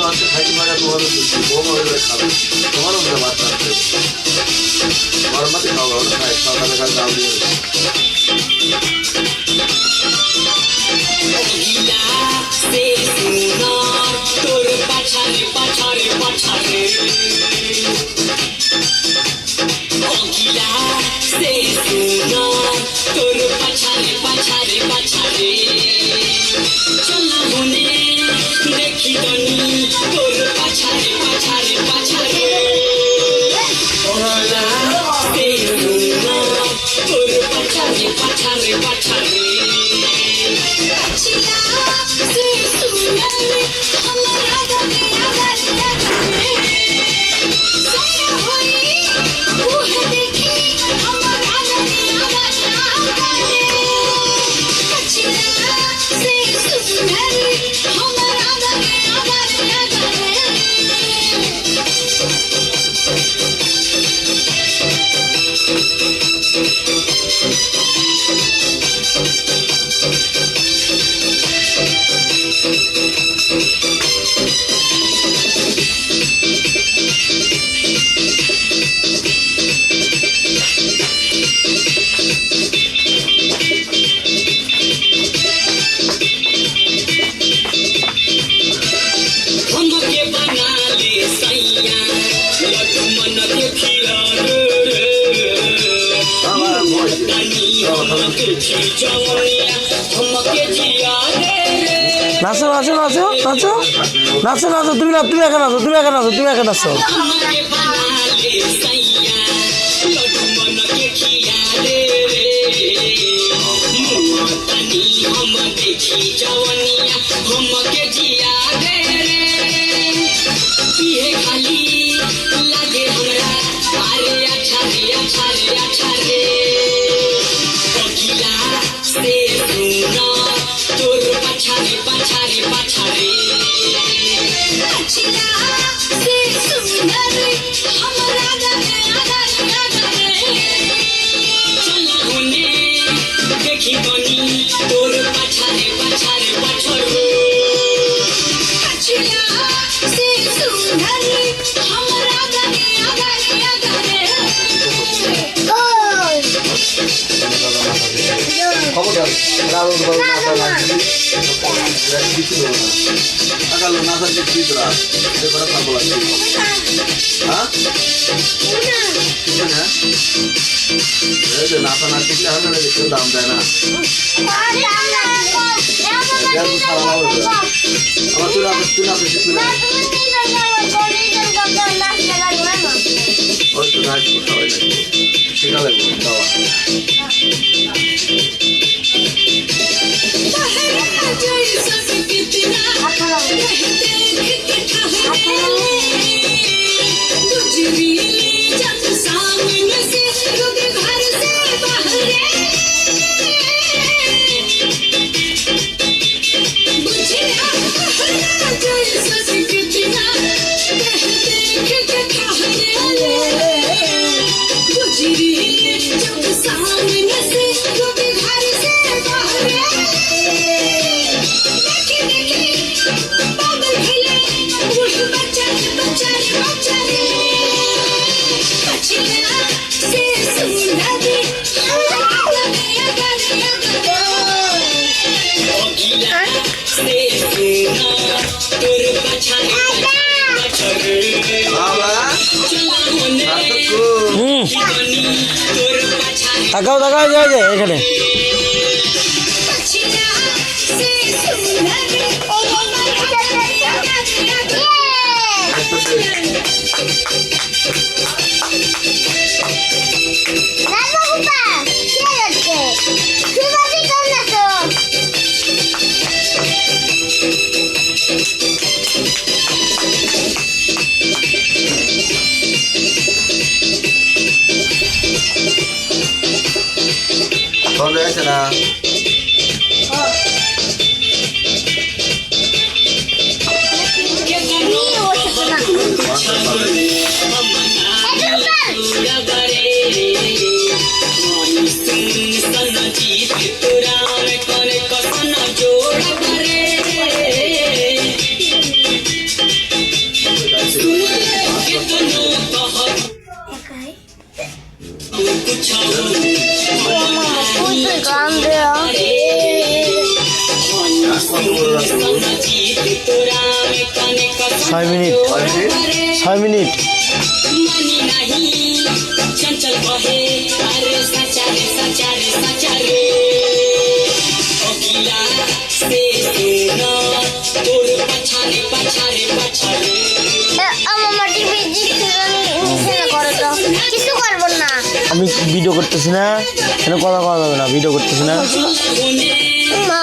আছে খাইতে পারে তোমারও তুলছি বৌমা ওইভাবে খাবে তোমারও ওটা বাচ্চা আছে গরম ভাতে খাওয়া ওটা খাই সকালে খাই চাল দিয়ে তোর পাছারে পাছারে পাছারে অগিলা সে সুন্দর তোর পাছারে পাছারে পাছারে চলা মনে দেখি দনি তোর পাছারে পাছারে পাছারে অগিলা সে সুন্দর তোর পাছারে পাছারে পাছারে নাচো নাচো নাচো নাচো নাচো নাচো তুমি না তুমি একা নাচো তুমি একা নাচো তুমি একা নাচো নাচা না শিখলে হবে না কেউ দাম দেয় না আমার তুই নাচে তুই নাচে শিখবি না ওই তো নাচ সবাই নাচবে শেখা লাগবে বাবা তাকাও তাকাও যায় যায় এখানে চলে আসে না কত বড় রাখবো? समझी तोरा में काने का 6 মিনিট 6 মিনিট मानी नहीं चंचल कहे अरे सचा रे अगिला से सुना तोर पछारे আমার মাটি বেজি নিচে করো তো কিছু করবো না আমি ভিডিও করতেছি না, কেন কথা কওয়া যাবে না, ভিডিও করতেছি না। होने মা